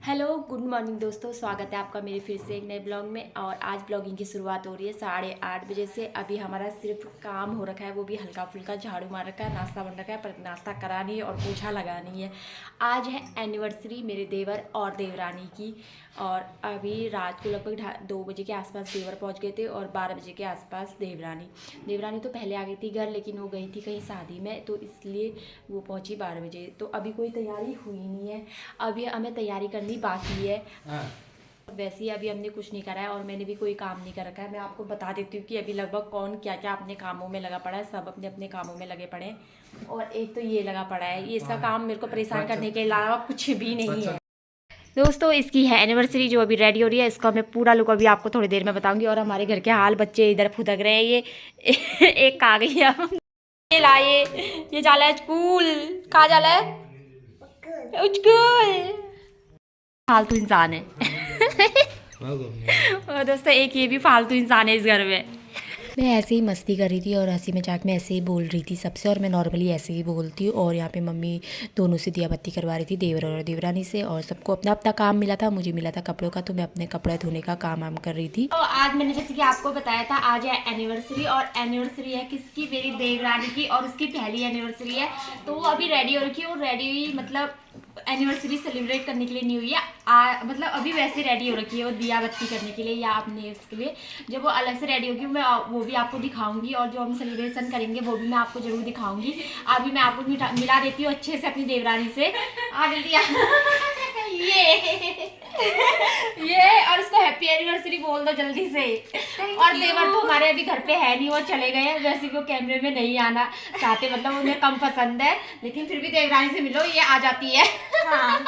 Hello good morning दोस्तों, स्वागत है आपका मेरे फिर से एक नए ब्लॉग में। और आज ब्लॉगिंग की शुरुआत हो रही है 8:30 बजे से। अभी हमारा सिर्फ काम हो रखा है, वो भी हल्का फुल्का झाड़ू मार रखा है, नाश्ता बन रखा है, पर नाश्ता करानी है और पोछा लगानी है। आज है एनिवर्सरी मेरे देवर और देवरानी की। और अभी रात को लगभग 2 बजे के आसपास देवर पहुंच गए थे और 12 बजे के आसपास देवरानी। देवरानी तो पहले आ गई थी घर, लेकिन वो गई थी कहीं शादी में, तो इसलिए वो पहुंची 12 बजे। तो अभी कोई तैयारी हुई नहीं है, अभी हमें तैयारी करनी बाकी है। वैसे ही अभी हमने कुछ नहीं करा है और मैंने भी कोई काम नहीं कर रखा है। मैं आपको बता देती हूँ कि अभी लगभग कौन क्या क्या अपने कामों में लगा पड़ा है। सब अपने अपने कामों में लगे पड़े हैं। और एक तो ये लगा पड़ा है, ये इसका काम मेरे को परेशान करने के अलावा कुछ भी नहीं है। दोस्तों, इसकी है एनिवर्सरी जो अभी रेडी हो रही है। इसका मैं पूरा लुक अभी आपको थोड़ी देर में बताऊंगी। और हमारे घर के हाल, बच्चे इधर फुदक रहे हैं। ये एक आ गई है, ये लाए, ये जाला है स्कूल। कहाँ जाला है? स्कूल। फालतू इंसान है। और दोस्तों, एक ये भी फालतू इंसान है इस घर में। मैं ऐसे ही मस्ती कर रही थी और हंसी मजाक में ऐसे ही बोल रही थी सबसे। और मैं नॉर्मली ऐसे ही बोलती हूँ। और यहाँ पे मम्मी दोनों से दिया बत्ती करवा रही थी, देवर और देवरानी से। और सबको अपना अपना काम मिला था, मुझे मिला था कपड़ों का, तो मैं अपने कपड़े धोने का काम कर रही थी। तो आज मैंने जैसे कि आपको बताया था, आज है एनिवर्सरी। और एनिवर्सरी है किसकी? मेरी देवरानी की। और उसकी पहली एनिवर्सरी है, तो वो अभी रेडी हो रखी है। और रेडी मतलब एनिवर्सरी सेलिब्रेट करने के लिए नहीं हुई है, मतलब अभी वैसे रेडी हो रखी है वो दिया बत्ती करने के लिए या अपने इसके लिए। जब वो अलग से रेडी होगी मैं वो भी आपको दिखाऊंगी। और जो हम सेलिब्रेशन करेंगे वो भी मैं आपको जरूर दिखाऊंगी। अभी मैं आपको मिला देती हूँ अच्छे से अपनी देवरानी से। आ जल्दी ये और उसको हैप्पी एनिवर्सरी बोल दो जल्दी से। और देवर तो हमारे अभी घर पे है नहीं, वो चले गए हैं। वैसे वो कैमरे में नहीं आना चाहते, मतलब उन्हें कम पसंद है, लेकिन फिर भी देवरानी से मिलो, ये आ जाती है। हाँ।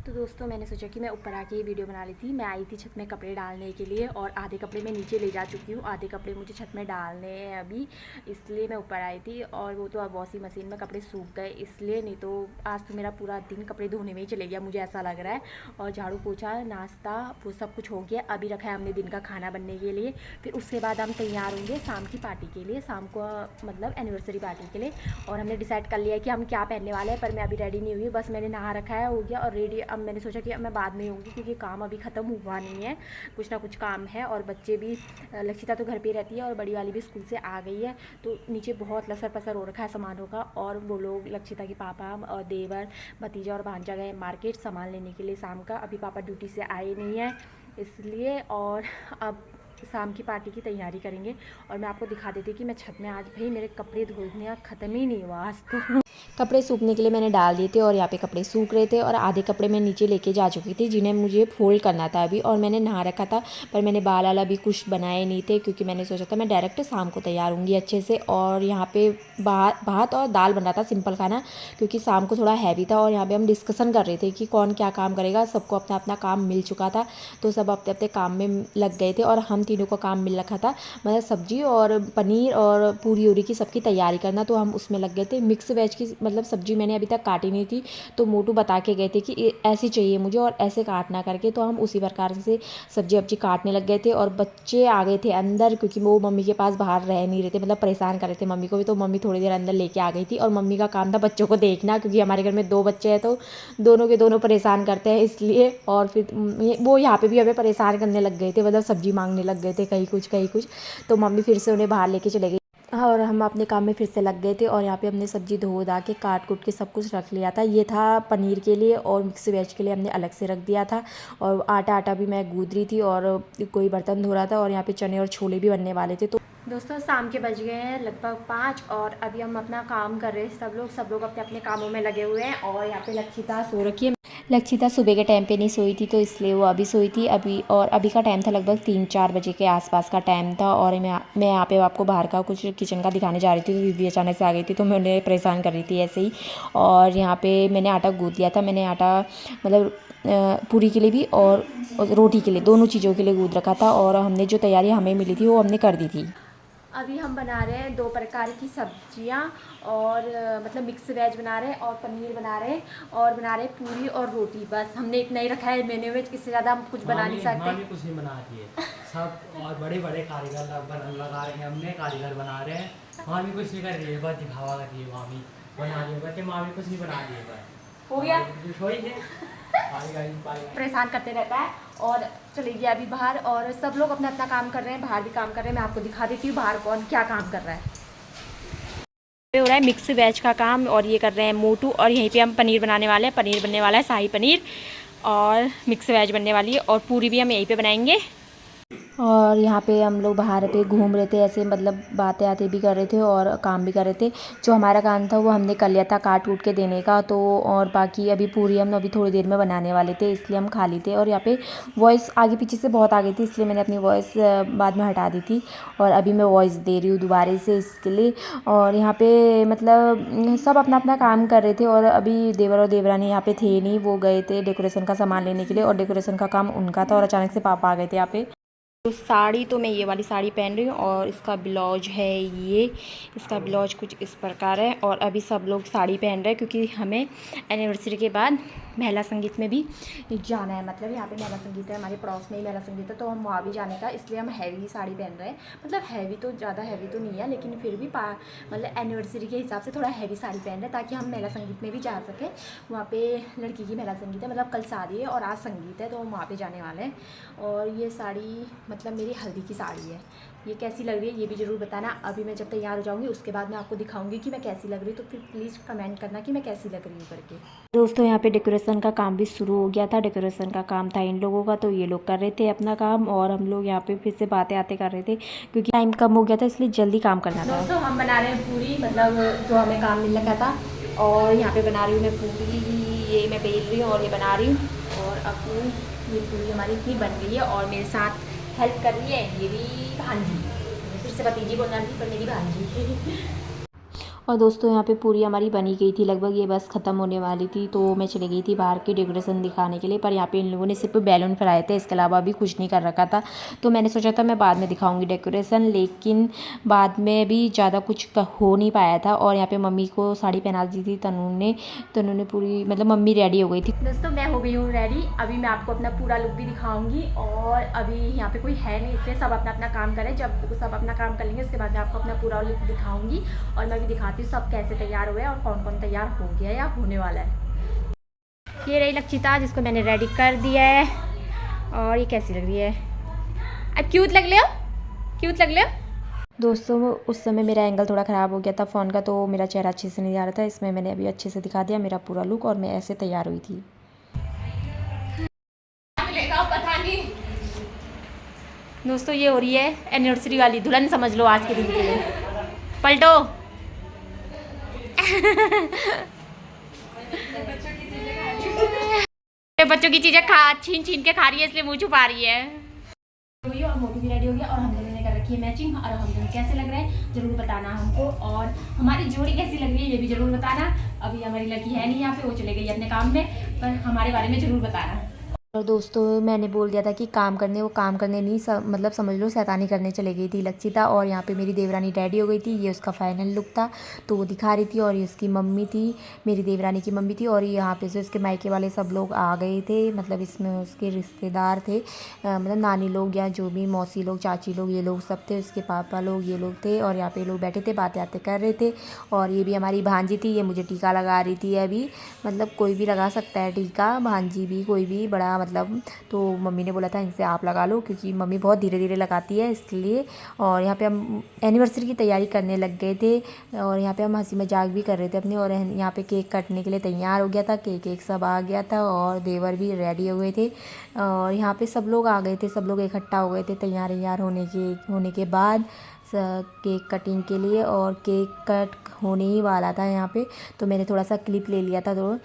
तो दोस्तों, मैंने सोचा कि मैं ऊपर आके ये वीडियो बना ली थी। मैं आई थी छत में कपड़े डालने के लिए और आधे कपड़े मैं नीचे ले जा चुकी हूँ। आधे कपड़े मुझे छत में डालने हैं अभी, इसलिए मैं ऊपर आई थी। और वो तो अब वॉशिंग मशीन में कपड़े सूख गए इसलिए, नहीं तो आज तो मेरा पूरा दिन कपड़े धोने में ही चले गया, मुझे ऐसा लग रहा है। और झाड़ू पोछा नाश्ता वो सब कुछ हो गया। अभी रखा है हमने दिन का खाना बनने के लिए। फिर उसके बाद हम तैयार होंगे शाम की पार्टी के लिए, शाम को मतलब एनिवर्सरी पार्टी के लिए। और हमने डिसाइड कर लिया है कि हम क्या पहनने वाले हैं, पर मैं अभी रेडी नहीं हुई, बस मैंने नहा रखा है, हो गया और रेडी। अब मैंने सोचा कि अब मैं बाद में होंगी, क्योंकि काम अभी ख़त्म हुआ नहीं है, कुछ ना कुछ काम है। और बच्चे भी, लक्षिता तो घर पे रहती है और बड़ी वाली भी स्कूल से आ गई है, तो नीचे बहुत लसर पसर हो रखा है सामानों का। और वो लोग, लक्षिता के पापा और देवर, भतीजा और भांजा गए मार्केट सामान लेने के लिए शाम का। अभी पापा ड्यूटी से आए नहीं है इसलिए। और अब शाम की पार्टी की तैयारी करेंगे। और मैं आपको दिखा देती हूँ कि मैं छत में, आज भाई मेरे कपड़े धोने का ख़त्म ही नहीं हुआ आज तो। कपड़े सूखने के लिए मैंने डाल दिए थे और यहाँ पे कपड़े सूख रहे थे। और आधे कपड़े मैं नीचे लेके जा चुकी थी, जिन्हें मुझे फोल्ड करना था अभी। और मैंने नहा रखा था, पर मैंने बाल वाला भी कुछ बनाए नहीं थे, क्योंकि मैंने सोचा था मैं डायरेक्ट शाम को तैयार होंगी अच्छे से। और यहाँ पे भात और दाल बन रहा था, सिंपल खाना, क्योंकि शाम को थोड़ा हैवी था। और यहाँ पे हम डिस्कशन कर रहे थे कि कौन क्या काम करेगा। सबको अपना अपना काम मिल चुका था, तो सब अपने अपने काम में लग गए थे। और हम तीनों को काम मिल रखा था, मतलब सब्जी और पनीर और पूरी उरी की सबकी तैयारी करना, तो हम उसमें लग गए थे। मिक्स वेज की मतलब सब्जी मैंने अभी तक काटी नहीं थी, तो मोटू बता के गए थे कि ऐसी चाहिए मुझे और ऐसे काटना करके, तो हम उसी प्रकार से सब्जी वब्जी काटने लग गए थे। और बच्चे आ गए थे अंदर, क्योंकि वो मम्मी के पास बाहर रह नहीं रहे थे, मतलब परेशान कर रहे थे मम्मी को भी, तो मम्मी थोड़ी देर अंदर लेके आ गई थी। और मम्मी का काम था बच्चों को देखना, क्योंकि हमारे घर में 2 बच्चे हैं, तो दोनों के दोनों परेशान करते हैं इसलिए। और फिर वो यहाँ पे भी हमें परेशान करने लग गए थे, मतलब सब्जी मांगने लग गए थे, कहीं कुछ कहीं कुछ। तो मम्मी फिर से उन्हें बाहर लेके चले गई। हाँ, और हम अपने काम में फिर से लग गए थे। और यहाँ पे हमने सब्जी धो धा के काट कूट के सब कुछ रख लिया था। ये था पनीर के लिए, और मिक्स वेज के लिए हमने अलग से रख दिया था। और आटा भी मैं गूंद रही थी और कोई बर्तन धो रहा था। और यहाँ पे चने और छोले भी बनने वाले थे। तो दोस्तों, शाम के बज गए हैं लगभग 5 और अभी हम अपना काम कर रहे हैं। सब लोग अपने अपने कामों में लगे हुए हैं। और यहाँ पे लक्षिता सो रखी है। लक्षिता सुबह के टाइम पे नहीं सोई थी, तो इसलिए वो अभी सोई थी अभी। और अभी का टाइम था लगभग 3-4 बजे के आसपास का टाइम था। और मैं यहाँ पे आपको बाहर का कुछ किचन का दिखाने जा रही थी, तो दीदी अचानक से आ गई थी, तो मैं उन्हें परेशान कर रही थी ऐसे ही। और यहाँ पे मैंने आटा गूँथ लिया था। मैंने आटा मतलब पूरी के लिए भी और रोटी के लिए, दोनों चीज़ों के लिए गूँथ रखा था। और हमने जो तैयारी हमें मिली थी वो हमने कर दी थी। अभी हम बना रहे हैं 2 प्रकार की सब्जियां। और मतलब मिक्स वेज बना रहे हैं और पनीर बना रहे हैं और बना रहे हैं पूरी और रोटी। बस हमने इतना ही रखा है मेन्यू में, इससे ज़्यादा हम कुछ बना नहीं सकते। मामी कुछ नहीं बनाती है, सब और बड़े बड़े कारीगर लगा रहे हैं, हमने कारीगर बना रहे हैं। मामी कुछ नहीं कर रही है, बस दिखावा कर रही है। मामी बना रही है, बच्चे मामी कुछ नहीं बना रही है, बस हो गया। सोई है। Bye guys, bye. परेशान करते रहता है। और चले गया अभी बाहर और सब लोग अपना अपना काम कर रहे हैं, बाहर भी काम कर रहे हैं। मैं आपको दिखा देती हूँ बाहर कौन क्या काम कर रहा है। हो रहा है मिक्स वेज का काम और ये कर रहे हैं मोटू। और यहीं पे हम पनीर बनाने वाले हैं। पनीर बनने वाला है शाही पनीर और मिक्स वेज बनने वाली है और पूरी भी हम यहीं पे बनाएंगे। और यहाँ पे हम लोग बाहर पे घूम रहे थे, ऐसे मतलब बातें आते भी कर रहे थे और काम भी कर रहे थे। जो हमारा काम था वो हमने कर लिया था काट कूट के देने का। तो और बाकी अभी पूरी हम अभी थोड़ी देर में बनाने वाले थे, इसलिए हम खा ली थे। और यहाँ पे वॉइस आगे पीछे से बहुत आ गई थी, इसलिए मैंने अपनी वॉइस बाद में हटा दी थी और अभी मैं वॉइस दे रही हूँ दोबारा से इसके लिए। और यहाँ पे मतलब सब अपना अपना काम कर रहे थे और अभी देवर और देवरानी यहाँ पे थे नहीं, वो गए थे डेकोरेशन का सामान लेने के लिए और डेकोरेशन का काम उनका था और अचानक से पापा आ गए थे यहाँ पे। तो साड़ी तो मैं ये वाली साड़ी पहन रही हूँ और इसका ब्लाउज है ये, इसका ब्लाउज कुछ इस प्रकार है। और अभी सब लोग साड़ी पहन रहे हैं क्योंकि हमें एनिवर्सरी के बाद महिला संगीत में भी जाना है। मतलब यहाँ पे महिला संगीत है, हमारे पड़ोस में ही महिला संगीत है, तो हम वहाँ भी जाने का, इसलिए हम हैवी साड़ी पहन रहे हैं। मतलब हैवी तो ज़्यादा हैवी तो नहीं है, लेकिन फिर भी मतलब एनिवर्सरी के हिसाब से थोड़ा हैवी साड़ी पहन रहे हैं ताकि हम महिला संगीत में भी जा सकें। वहाँ पे लड़की की महिला संगीत है, मतलब कल शादी है और आज संगीत है, तो हम वहाँ पे जाने वाले हैं। और ये साड़ी मतलब मेरी हल्दी की साड़ी है। ये कैसी लग रही है ये भी ज़रूर बताना। अभी मैं जब तैयार हो जाऊँगी उसके बाद मैं आपको दिखाऊंगी कि मैं कैसी लग रही हूँ, तो फिर प्लीज़ कमेंट करना कि मैं कैसी लग रही हूँ करके। दोस्तों यहाँ पे डेकोरेशन का काम भी शुरू हो गया था। डेकोरेशन का काम था इन लोगों का, तो ये लोग कर रहे थे अपना काम और हम लोग यहाँ पे फिर से बातें आते कर रहे थे क्योंकि टाइम कम हो गया था, इसलिए जल्दी काम करना था। दोस्तों हम बना रहे हैं पूरी, मतलब जो हमें काम मिल रखा था। और यहाँ पे बना रही हूँ मैं पूरी, ये मैं बेल रही हूँ और ये बना रही हूँ। और अब ये पूरी हमारी इतनी बन गई है और मेरे साथ हेल्प कर रही है ये भी भांजी, फिर से भतीजी बोलना थी पर मेरी भांजी। और दोस्तों यहाँ पे पूरी हमारी बनी गई थी, लगभग ये बस ख़त्म होने वाली थी, तो मैं चली गई थी बाहर की डेकोरेशन दिखाने के लिए। पर यहाँ पे इन लोगों ने सिर्फ बैलून फैलाए थे, इसके अलावा भी कुछ नहीं कर रखा था। तो मैंने सोचा था मैं बाद में दिखाऊंगी डेकोरेशन, लेकिन बाद में भी ज़्यादा कुछ हो नहीं पाया था। और यहाँ पे मम्मी को साड़ी पहना दी थी तनु ने पूरी, मतलब मम्मी रेडी हो गई थी। दोस्तों मैं हो गई हूँ रेडी, अभी मैं आपको अपना पूरा लुक भी दिखाऊंगी। और अभी यहाँ पे कोई है नहीं, इसलिए सब अपना अपना काम करें। जब सब अपना काम कर लेंगे उसके बाद मैं आपको अपना पूरा लुक दिखाऊंगी और मैं भी दिखाती हूँ सब कैसे तैयार हुए और कौन कौन तैयार हो गया या होने वाला है। ये रही लक्षिता जिसको मैंने रेडी कर दिया है। और ये कैसी लग रही है? अब क्यूट लग ले, क्यूट लग ले। दोस्तों उस समय मेरा एंगल थोड़ा ख़राब हो गया था फ़ोन का, तो मेरा चेहरा अच्छे से नहीं आ रहा था। इसमें मैंने अभी अच्छे से दिखा दिया मेरा पूरा लुक और मैं ऐसे तैयार हुई थी। पता नहीं दोस्तों ये हो रही है एनिवर्सरी वाली दुल्हन, समझ लो आज के दिन के लिए। पलटो। बच्चों की चीजें छीन छीन के खा रही है, इसलिए मुंह छुपा रही है। और मोटू भी रेडी हो गया और हम दोनों ने कर रखी है मैचिंग। और हम दोनों कैसे लग रहे हैं जरूर बताना हमको, और हमारी जोड़ी कैसी लग रही है ये भी जरूर बताना। अभी हमारी लड़की है नहीं यहाँ पे, वो चले गई अपने काम में, पर हमारे बारे में जरूर बताना। और दोस्तों मैंने बोल दिया था कि काम करने, वो काम करने नहीं मतलब समझ लो शैतानी करने चले गई थी लक्षिता। और यहाँ पे मेरी देवरानी रेडी हो गई थी, ये उसका फाइनल लुक था तो वो दिखा रही थी। और ये उसकी मम्मी थी, मेरी देवरानी की मम्मी थी। और यहाँ पे से उसके मायके वाले सब लोग आ गए थे, मतलब इसमें उसके रिश्तेदार थे, मतलब नानी लोग या जो भी मौसी लोग चाची लोग ये लोग सब थे, उसके पापा लोग ये लोग थे। और यहाँ पे लोग बैठे थे बातें आते कर रहे थे। और ये भी हमारी भांजी थी, ये मुझे टीका लगा रही थी अभी, मतलब कोई भी लगा सकता है टीका, भांजी भी कोई भी बड़ा, मतलब तो मम्मी ने बोला था इनसे आप लगा लो क्योंकि मम्मी बहुत धीरे धीरे लगाती है इसलिए। और यहाँ पे हम एनिवर्सरी की तैयारी करने लग गए थे और यहाँ पे हम हंसी मजाक भी कर रहे थे अपने। और यहाँ पे केक कटने के लिए तैयार हो गया था, केक सब आ गया था और देवर भी रेडी हो गए थे। और यहाँ पे सब लोग आ गए थे, सब लोग इकट्ठा हो गए थे तैयार होने के बाद केक कटिंग के लिए। और केक कट होने ही वाला था यहाँ पे, तो मैंने थोड़ा सा क्लिप ले लिया था। तो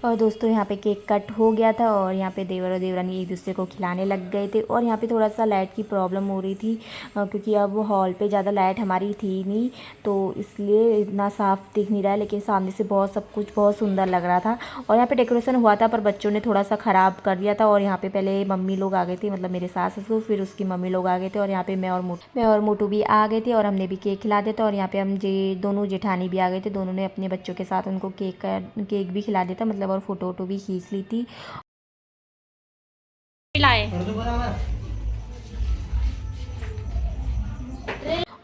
और दोस्तों यहाँ पे केक कट हो गया था और यहाँ पे देवर और देवरानी एक दूसरे को खिलाने लग गए थे। और यहाँ पे थोड़ा सा लाइट की प्रॉब्लम हो रही थी क्योंकि अब हॉल पे ज़्यादा लाइट हमारी थी नहीं, तो इसलिए इतना साफ़ दिख नहीं रहा है, लेकिन सामने से सब कुछ बहुत सुंदर लग रहा था। और यहाँ पे डेकोरेशन हुआ था पर बच्चों ने थोड़ा सा ख़राब कर दिया था। और यहाँ पे पहले मम्मी लोग आ गए थे, मतलब मेरे सास ससुर, फिर उसकी मम्मी लोग आ गए थे। और यहाँ पे मैं और मोटू भी आ गए थे और हमने भी केक खिला दिया था। और यहाँ पे हम दोनों जेठानी भी आ गए थे, दोनों ने अपने बच्चों के साथ उनको केक भी खिला दिया था, मतलब और फ़ोटो भी खींच ली थी। खिलाएं।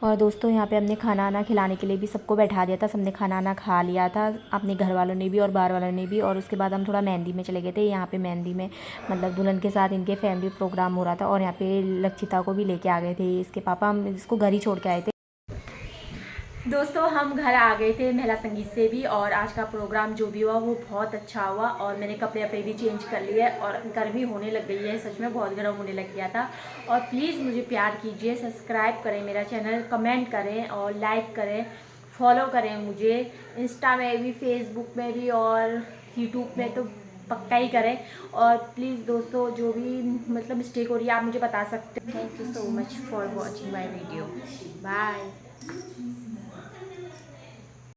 और दोस्तों यहाँ पे हमने खाना आना खिलाने के लिए भी सबको बैठा दिया था, सबने खाना आना खा लिया था, अपने घर वालों ने भी और बाहर वालों ने भी। और उसके बाद हम थोड़ा मेहंदी में चले गए थे। यहाँ पे मेहंदी में मतलब दुल्हन के साथ इनके फैमिली प्रोग्राम हो रहा था और यहाँ पे लक्षिता को भी लेके आ गए थे इसके पापा। हम इसको घर ही छोड़ के आए थे। दोस्तों हम घर आ गए थे महिला संगीत से भी, और आज का प्रोग्राम जो भी हुआ वो बहुत अच्छा हुआ। और मैंने कपड़े अपने भी चेंज कर लिए और गर्मी होने लग गई है, सच में बहुत गर्म होने लग गया था। और प्लीज़ मुझे प्यार कीजिए, सब्सक्राइब करें मेरा चैनल, कमेंट करें और लाइक करें, फॉलो करें मुझे इंस्टा में भी, फेसबुक में भी और यूट्यूब में तो पक्का ही करें। और प्लीज़ दोस्तों जो भी मतलब मिस्टेक हो रही है आप मुझे बता सकते हैं। Thank you so much for watching my video. Bye.